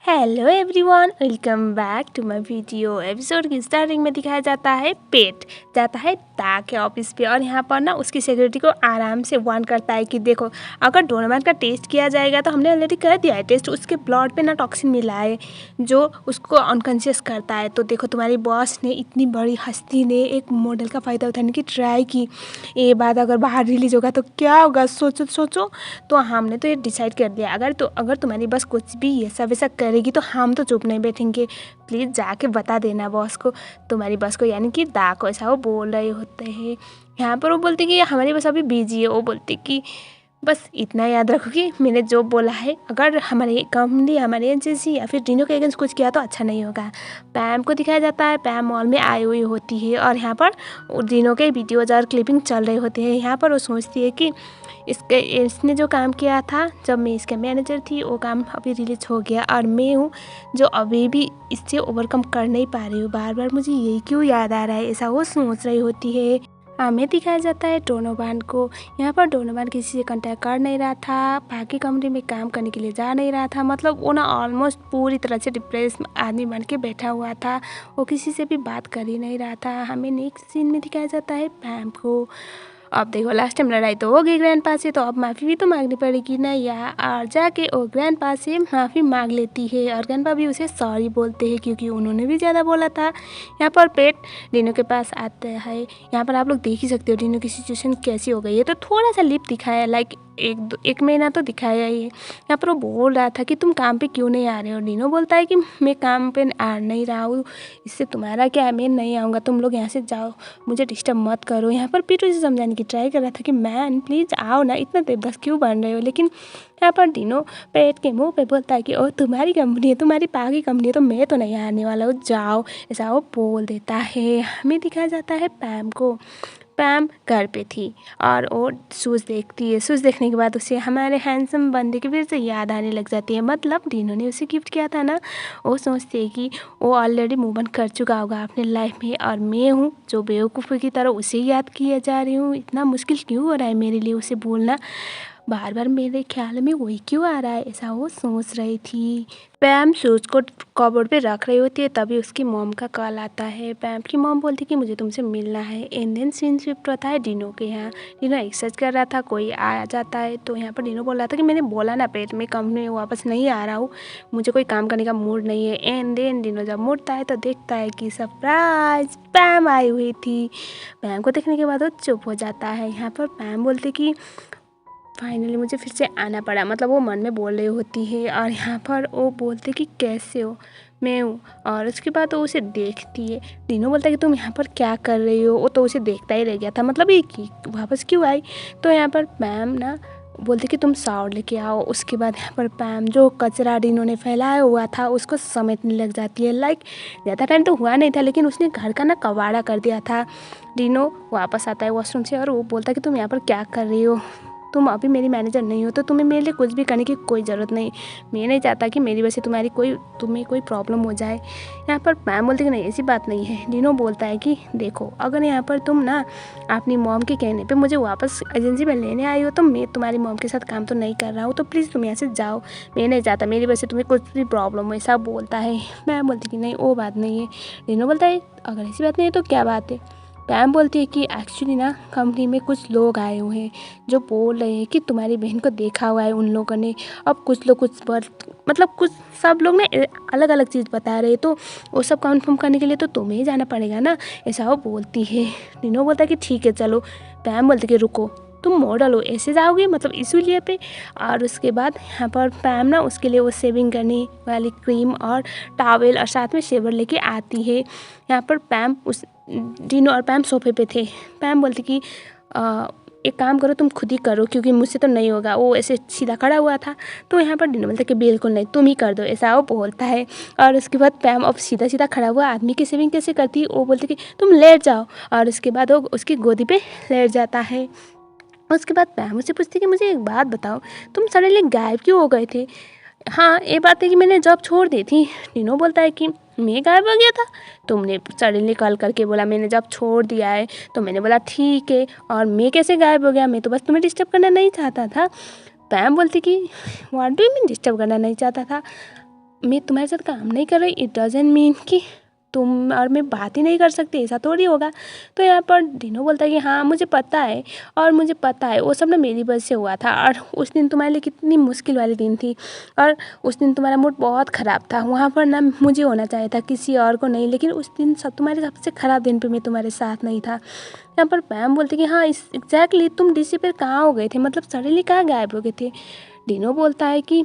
Hello everyone, welcome back to my video. Episode की starting में दिखाया जाता है पेट जाता है दा के ऑफिस पे और यहाँ पर ना उसकी सिक्योरिटी को आराम से वार्न करता है कि देखो, अगर डोरेमोन का टेस्ट किया जाएगा तो हमने ऑलरेडी कर दिया है टेस्ट, उसके ब्लड पे ना टॉक्सिन मिला है जो उसको अनकॉन्शियस करता है। तो देखो, तुम्हारी बॉस ने, इतनी बड़ी हस्ती ने एक मॉडल का फ़ायदा उठाने की ट्राई की। ये बात अगर बाहर रिलीज होगा तो क्या होगा, सोचो सोचो। तो हमने तो ये डिसाइड कर दिया, अगर तुम्हारी बस कुछ भी ये सब वैसा करेगी तो हम तो चुप नहीं बैठेंगे। प्लीज़ जाके बता देना बॉस को, तुम्हारी बॉस को, यानी कि दा को। ऐसा वो बोल रहे होते हैं। यहाँ पर वो बोलते कि हमारी बस अभी बिजी है। वो बोलते कि बस इतना याद रखो कि मैंने जो बोला है, अगर हमारी कंपनी, हमारी एजेंसी या फिर डिनो के अगेंस्ट कुछ किया तो अच्छा नहीं होगा। पैम को दिखाया जाता है, पैम मॉल में आई हुई होती है और यहाँ पर डिनो के वीडियोज और क्लिपिंग चल रहे होते हैं। यहाँ पर वो सोचती है कि इसने जो काम किया था जब मैं इसके मैनेजर थी, वो काम अभी रिलीज हो गया और मैं हूँ जो अभी भी इससे ओवरकम कर नहीं पा रही हूँ। बार बार मुझे यही क्यों याद आ रहा है, ऐसा वो सोच रही होती है। हमें दिखाया जाता है डोनोवान को। यहाँ पर डोनोवान किसी से कांटेक्ट कर नहीं रहा था, बाकी कंपनी में काम करने के लिए जा नहीं रहा था। मतलब वो ना ऑलमोस्ट पूरी तरह से डिप्रेस आदमी बन के बैठा हुआ था। वो किसी से भी बात कर ही नहीं रहा था। हमें नेक्स्ट सीन में दिखाया जाता है पैम को। अब देखो, लास्ट टाइम लड़ाई तो हो गई ग्रैंडपा से, तो अब माफ़ी भी तो मांगनी पड़ेगी ना यार। और जाके वो ग्रैंडपा से माफ़ी मांग लेती है और ग्रैंडपा भी उसे सॉरी बोलते हैं क्योंकि उन्होंने भी ज़्यादा बोला था। यहाँ पर पेट डिनो के पास आता है। यहाँ पर आप लोग देख ही सकते हो डिनो की सिचुएशन कैसी हो गई है। तो थोड़ा सा लिप दिखाया है, लाइक एक महीना तो दिखाया ही है। यहाँ पर वो बोल रहा था कि तुम काम पे क्यों नहीं आ रहे हो। डिनो बोलता है कि मैं काम पे आ नहीं रहा हूँ, इससे तुम्हारा क्या है, मैं नहीं आऊँगा, तुम लोग यहाँ से जाओ, मुझे डिस्टर्ब मत करो। यहाँ पर पीटू से समझाने की ट्राई कर रहा था कि मैन प्लीज़ आओ ना, इतना देवदास क्यों बन रहे हो। लेकिन यहाँ पर डिनो पेट के मुंह पे बोलता है कि ओ तुम्हारी कंपनी है, तुम्हारी पा की कंपनी है, तो मैं तो नहीं आने वाला हूँ, जाओ। ऐसा वो बोल देता है। हमें दिखाया जाता है पैम को। पैम घर पे थी और वो शूज़ देखती है। शूज़ देखने के बाद उसे हमारे हैंडसम बंदे की फिर से याद आने लग जाती है। मतलब डिनो ने उसे गिफ्ट किया था ना। वो सोचती है कि वो ऑलरेडी मूव ऑन कर चुका होगा अपने लाइफ में और मैं हूँ जो बेवकूफ़ी की तरह उसे याद किया जा रही हूँ। इतना मुश्किल क्यों हो रहा है मेरे लिए उसे बोलना, बार बार मेरे ख्याल में वही क्यों आ रहा है, ऐसा वो सोच रही थी। पैम शूज़ को कबोर्ड पे रख रही होती है, तभी उसकी मॉम का कॉल आता है। पैम की मॉम बोलती है कि मुझे तुमसे मिलना है। एंड देन सीन शिफ्ट होता है डिनो के यहाँ। डिनो एक्सरसाइज कर रहा था, कोई आ जाता है। तो यहाँ पर डिनो बोल रहा था कि मैंने बोला ना पेट में कंपनी में वापस नहीं आ रहा हूँ, मुझे कोई काम करने का मूड नहीं है। एंड देन डिनो जब मुड़ता है तो देखता है कि सरप्राइज पैम आई हुई थी। पैम को देखने के बाद वो चुप हो जाता है। यहाँ पर पैम बोलती कि फाइनली मुझे फिर से आना पड़ा, मतलब वो मन में बोल रही होती है। और यहाँ पर वो बोलते कि कैसे हो, मैं हूँ। और उसके बाद वो उसे देखती है। डिनो बोलता है कि तुम यहाँ पर क्या कर रही हो। वो तो उसे देखता ही रह गया था, मतलब ये कि वापस क्यों आई। तो यहाँ पर पैम ना बोलती कि तुम शावर लेके आओ। उसके बाद यहाँ पर पैम जो कचरा डिनो ने फैलाया हुआ था उसको समेटने लग जाती है। लाइक ज़्यादा टाइम तो हुआ नहीं था, लेकिन उसने घर का ना कबाड़ा कर दिया था। डिनो वापस आता है वॉशरूम से और वो बोलता है कि तुम यहाँ पर क्या कर रही हो, तुम अभी मेरी मैनेजर नहीं हो, तो तुम्हें मेरे लिए कुछ भी करने की कोई ज़रूरत नहीं। मैं नहीं चाहता कि मेरी वजह से तुम्हें कोई प्रॉब्लम हो जाए। यहाँ पर मैम बोलती कि नहीं, ऐसी बात नहीं है। डिनो बोलता है कि देखो, अगर यहाँ पर तुम ना अपनी मॉम के कहने पे मुझे वापस एजेंसी में लेने आई हो, तो मैं तुम्हारी मॉम के साथ काम तो नहीं कर रहा हूँ, तो प्लीज़ तुम यहाँ से जाओ, मैं नहीं चाहता मेरी वजह से तुम्हें कुछ भी प्रॉब्लम हो। ऐसा बोलता है। मैम बोलती कि नहीं, वो बात नहीं है। डिनो बोलता है अगर ऐसी बात नहीं है तो क्या बात है। पैम बोलती है कि एक्चुअली ना कंपनी में कुछ लोग आए हुए हैं जो बोल रहे हैं कि तुम्हारी बहन को देखा हुआ है उन लोगों ने। अब कुछ लोग कुछ सब लोग ना अलग अलग चीज़ बता रहे हैं, तो वो सब कंफर्म करने के लिए तो तुम्हें ही जाना पड़ेगा ना, ऐसा वो बोलती है। डिनो बोलता है कि ठीक है चलो। पैम बोलती कि रुको, तुम मॉडल हो, ऐसे जाओगे, मतलब इसीलिए पे। और उसके बाद यहाँ पर पैम ना उसके लिए वो सेविंग करने वाली क्रीम और टॉवेल और साथ में शेवर लेके आती है। यहाँ पर पैम डिनो और पैम सोफे पे थे। पैम बोलती कि एक काम करो, तुम खुद ही करो क्योंकि मुझसे तो नहीं होगा। वो ऐसे सीधा खड़ा हुआ था। तो यहाँ पर डिनो बोलता कि बिल्कुल नहीं, तुम ही कर दो, ऐसा वो बोलता है। और उसके बाद पैम अब सीधा सीधा खड़ा हुआ आदमी की सेविंग कैसे करती है, वो बोलती कि तुम लेट जाओ। और उसके बाद वो उसकी गोदी पे लेट जाता है। उसके बाद पैम मुझसे पूछती कि मुझे एक बात बताओ, तुम सडनली गायब क्यों हो गए थे। हाँ, ये बात है कि मैंने जॉब छोड़ दी थी। डिनो बोलता है कि मैं गायब हो गया था, तुमने सडनली कॉल करके बोला मैंने जॉब छोड़ दिया है, तो मैंने बोला ठीक है, और मैं कैसे गायब हो गया, मैं तो बस तुम्हें डिस्टर्ब करना नहीं चाहता था। पैम बोलती कि what do you mean disturb करना नहीं चाहता था। मैं तुम्हारे साथ काम नहीं कर रही इट डजंट मीन कि तुम और मैं बात ही नहीं कर सकती, ऐसा थोड़ी होगा। तो यहाँ पर डिनो बोलता है कि हाँ मुझे पता है, और मुझे पता है वो सब ना मेरी वजह से हुआ था, और उस दिन तुम्हारे लिए कितनी मुश्किल वाली दिन थी, और उस दिन तुम्हारा मूड बहुत ख़राब था। वहाँ पर ना मुझे होना चाहिए था, किसी और को नहीं, लेकिन उस दिन तुम्हारे सबसे ख़राब दिन पर मैं तुम्हारे साथ नहीं था। यहाँ पर पैम बोलती कि हाँ इस एग्जैक्टली तुम डीसी पर कहाँ हो गए थे, मतलब सडनली कहाँ गायब हो गए थे। डिनो बोलता है कि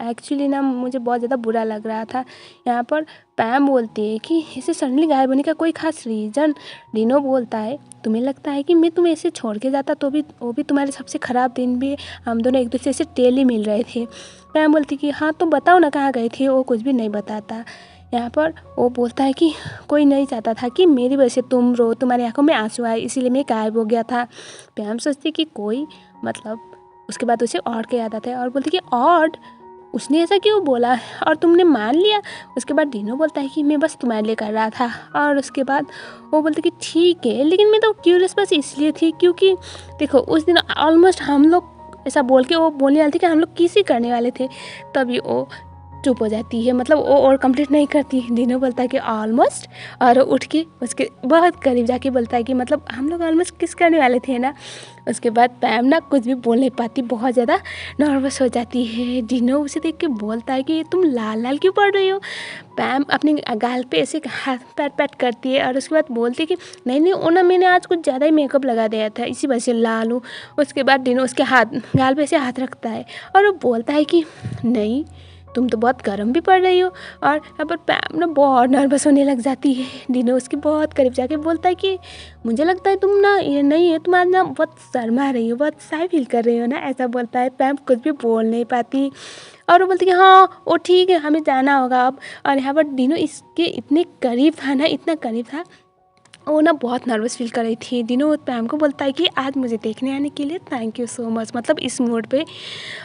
एक्चुअली ना मुझे बहुत ज़्यादा बुरा लग रहा था। यहाँ पर पैम बोलती है कि इसे सडनली गायब होने का कोई ख़ास रीज़न। डिनो बोलता है तुम्हें लगता है कि मैं तुम्हें ऐसे छोड़ के जाता तो भी वो भी तुम्हारे सबसे ख़राब दिन भी हम दोनों एक दूसरे से टेली मिल रहे थे। पैम बोलती कि हाँ तो बताओ ना कहाँ गए थे, वो कुछ भी नहीं बताता। यहाँ पर वो बोलता है कि कोई नहीं चाहता था कि मेरी वजह से तुम रो, तुम्हारी आंखों में आंसू आए, इसीलिए मैं गायब हो गया था। पैम सोचती कि कोई मतलब उसके बाद उसे ऑड का याद आता है और बोलती कि ऑड उसने ऐसा क्यों बोला और तुमने मान लिया। उसके बाद डिनो बोलता है कि मैं बस तुम्हारे लिए कर रहा था, और उसके बाद वो बोलते कि ठीक है, लेकिन मैं तो क्यूरियस बस इसलिए थी क्योंकि देखो उस दिन ऑलमोस्ट हम लोग ऐसा बोल के वो बोलने वाली थी कि हम लोग किसी करने वाले थे, तभी वो चुप हो जाती है, मतलब वो और कंप्लीट नहीं करती। डिनो बोलता है कि ऑलमोस्ट, और उठ के उसके बहुत करीब जाके बोलता है कि मतलब हम लोग ऑलमोस्ट किस करने वाले थे ना। उसके बाद पैम ना कुछ भी बोल नहीं पाती, बहुत ज़्यादा नर्वस हो जाती है। डिनो उसे देख के बोलता है कि तुम लाल लाल क्यों पड़ रही हो। पैम अपने गाल पे ऐसे हाथ पैट पैट करती है, और उसके बाद बोलती है कि नहीं नहीं वो ना मैंने आज कुछ ज़्यादा ही मेकअप लगा दिया था, इसी वजह से लाल हूँ। उसके बाद डिनो उसके हाथ गाल पे ऐसे हाथ रखता है और वो बोलता है कि नहीं तुम तो बहुत गर्म भी पड़ रही हो। और यहाँ पर पैम ना बहुत नर्वस होने लग जाती है। डिनो उसके बहुत करीब जाके बोलता है कि मुझे लगता है तुम ना ये नहीं है, तुम आज ना बहुत शर्मा रही हो, बहुत शाय फील कर रही हो ना, ऐसा बोलता है। पैम कुछ भी बोल नहीं पाती और वो बोलती कि हाँ वो ठीक है हमें जाना होगा अब। और यहाँ पर डिनो इसके इतने करीब था ना, इतना करीब था, वो ना बहुत नर्वस फील कर रही थी। डिनो पैम को बोलता है कि आज मुझे देखने आने के लिए थैंक यू सो मच, मतलब इस मूड पे।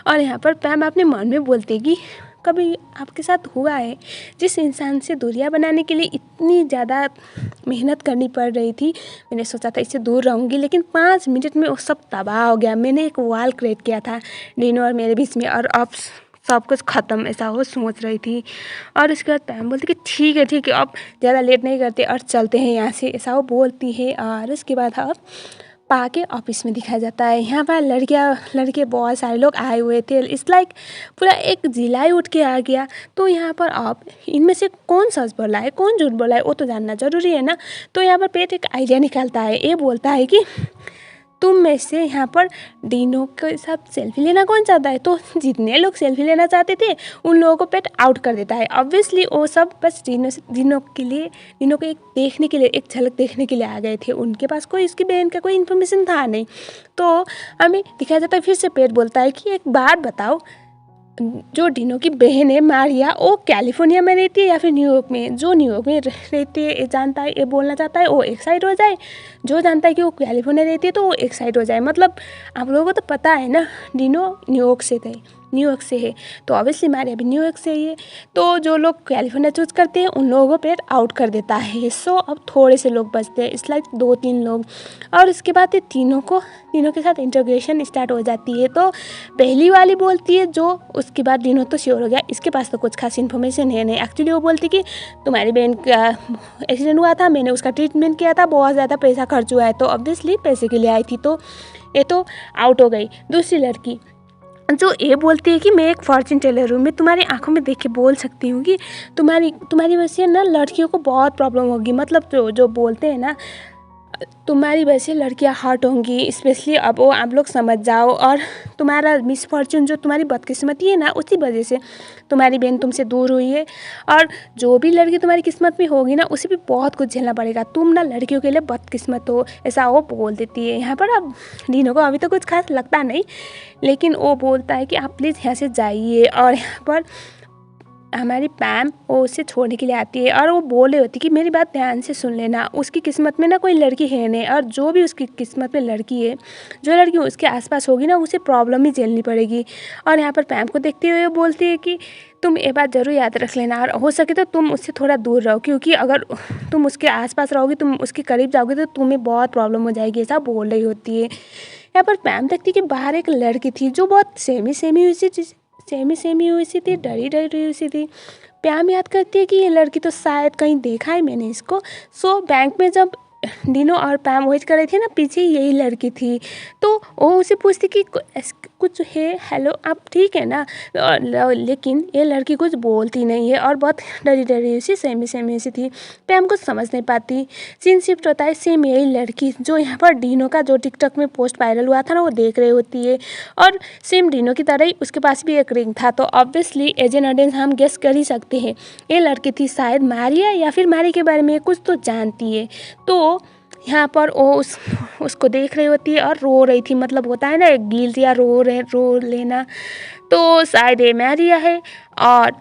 और यहाँ पर पैम अपने मन में बोलती है कि कभी आपके साथ हुआ है जिस इंसान से दूरियां बनाने के लिए इतनी ज़्यादा मेहनत करनी पड़ रही थी, मैंने सोचा था इससे दूर रहूँगी, लेकिन 5 मिनट में वो सब तबाह हो गया। मैंने एक वॉल क्रिएट किया था डिनो और मेरे बीच में, और अब सब कुछ ख़त्म, ऐसा वो सोच रही थी। और उसके बाद पैम बोलती कि ठीक है अब ज़्यादा लेट नहीं करते और चलते हैं यहाँ से, ऐसा वो बोलती है। और उसके बाद अब पा के ऑफिस में दिखाया जाता है। यहाँ पर लड़के बहुत सारे लोग आए हुए थे, इट्स लाइक पूरा एक जिला ही उठ के आ गया। तो यहाँ पर आप इनमें से कौन सच बोला है कौन झूठ बोला है वो तो जानना ज़रूरी है ना। तो यहाँ पर पेट एक आइडिया निकालता है, ये बोलता है कि तुम में से यहाँ पर डिनो के साथ सेल्फी लेना कौन चाहता है। तो जितने लोग सेल्फी लेना चाहते थे उन लोगों को पेट आउट कर देता है। ऑब्वियसली वो सब बस डिनो को एक देखने के लिए, एक झलक देखने के लिए आ गए थे, उनके पास कोई इसकी बहन का कोई इन्फॉर्मेशन था नहीं। तो हमें दिखाया जाता है, फिर से पेट बोलता है कि एक बात बताओ, जो डिनो की बहन है मारिया, वो कैलिफोर्निया में रहती है या फिर न्यूयॉर्क में। जो न्यूयॉर्क में रहती है ये जानता है, ये बोलना चाहता है, वो एक साइड हो जाए। जो जानता है कि वो कैलिफोर्निया रहती है तो वो एक साइड हो जाए। मतलब आप लोगों को तो पता है ना डिनो न्यूयॉर्क से है, तो ऑब्वियसली मारिया भी न्यूयॉर्क से ही है। तो जो लोग कैलिफोर्निया चूज करते हैं उन लोगों को पेट आउट कर देता है। सो अब थोड़े से लोग बचते हैं, इट्स लाइक 2-3 लोग। और उसके बाद ये तीनों के साथ इंटरोगेशन स्टार्ट हो जाती है। तो पहली वाली बोलती है जो, उसके बाद डिनो तो श्योर हो गया इसके पास तो कुछ खास इन्फॉर्मेशन है नहीं। एक्चुअली वो बोलती कि तुम्हारी बहन का एक्सीडेंट हुआ था, मैंने उसका ट्रीटमेंट किया था, बहुत ज़्यादा पैसा खर्च हुआ है, तो ऑब्वियसली पैसे के लिए आई थी, तो ये तो आउट हो गई। दूसरी लड़की जो ये बोलती है कि मैं एक फॉर्चून टेलर हूँ, मैं तुम्हारी आंखों में देख के बोल सकती हूँ कि तुम्हारी वजह से ना लड़कियों को बहुत प्रॉब्लम होगी। मतलब जो बोलते हैं ना तुम्हारी वजह से लड़कियाँ हर्ट होंगी, स्पेशली अब वो आप लोग समझ जाओ। और तुम्हारा मिसफॉर्चून, जो तुम्हारी बदकिस्मती है ना, उसी वजह से तुम्हारी बहन तुमसे दूर हुई है। और जो भी लड़की तुम्हारी किस्मत में होगी ना उसे भी बहुत कुछ झेलना पड़ेगा, तुम ना लड़कियों के लिए बदकिस्मत हो, ऐसा वो बोल देती है। यहाँ पर अब डिनो को अभी तो कुछ खास लगता नहीं, लेकिन वो बोलता है कि आप प्लीज़ यहाँ से जाइए। और यहाँ पर हमारी पैम वो उसे छोड़ने के लिए आती है और वो बोल रही होती कि मेरी बात ध्यान से सुन लेना, उसकी किस्मत में ना कोई लड़की है नहीं, और जो भी उसकी किस्मत में लड़की है, जो लड़की उसके आसपास होगी ना उसे प्रॉब्लम ही झेलनी पड़ेगी। और यहाँ पर पैम को देखते हुए बोलती है कि तुम ये बात ज़रूर याद रख लेना, और हो सके तो तुम उससे थोड़ा दूर रहो, क्योंकि अगर तुम उसके आसपास रहोगी, तुम उसके करीब जाओगे तो तुम्हें बहुत प्रॉब्लम हो जाएगी, ऐसा बोल रही होती है। यहाँ पर पैम देखती कि बाहर एक लड़की थी जो बहुत सेमी हुई सी थी, डरी हुई सी थी। प्याम याद करती है कि ये लड़की तो शायद कहीं देखा है मैंने इसको। सो बैंक में जब डिनो और पैम वेट कर रही थी ना, पीछे यही लड़की थी। तो वो उसे पूछती कि कुछ है, हेलो आप ठीक है ना। लेकिन ये लड़की कुछ बोलती नहीं है और बहुत डरी डरी सी सहमी सी थी। पैम कुछ समझ नहीं पाती। सीन शिफ्ट होता है, सेम यही लड़की जो यहाँ पर डिनो का जो टिकटॉक में पोस्ट वायरल हुआ था ना, वो देख रही होती है। और सेम डिनो की तरह ही उसके पास भी एक रिंग था। तो ऑब्वियसली एज एन ऑडियंस हम गेस कर ही सकते हैं ये लड़की थी शायद मारिया, या फिर मारी के बारे में कुछ तो जानती है। तो यहाँ पर वो उसको देख रही होती है और रो रही थी, मतलब होता है ना गिल्ट या रो लेना, तो शायद ये मैरिया है। और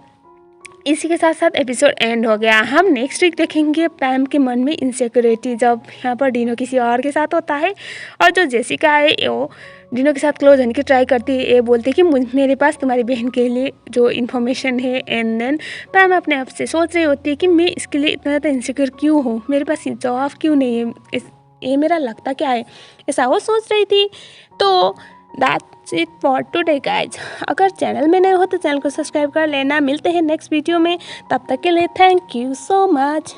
इसी के साथ साथ एपिसोड एंड हो गया। हम नेक्स्ट वीक देखेंगे पैम के मन में इनसिक्योरिटी जब यहाँ पर डिनो किसी और के साथ होता है, और जो जेसिका है वो डिनो के साथ क्लोज होने की ट्राई करती है। ये बोलती है कि मेरे पास तुम्हारी बहन के लिए जो इन्फॉर्मेशन है। एंड देन पैम अपने आप से सोच रही होती है कि मैं इसके लिए इतना ज़्यादा इनसिक्योर क्यों हूँ, मेरे पास जवाब क्यों नहीं है, ये मेरा लगता क्या है, ऐसा वो सोच रही थी। तो that's it for today guys. अगर चैनल में नए हो तो चैनल को सब्सक्राइब कर लेना। मिलते हैं नेक्स्ट वीडियो में, तब तक के लिए थैंक यू सो मच।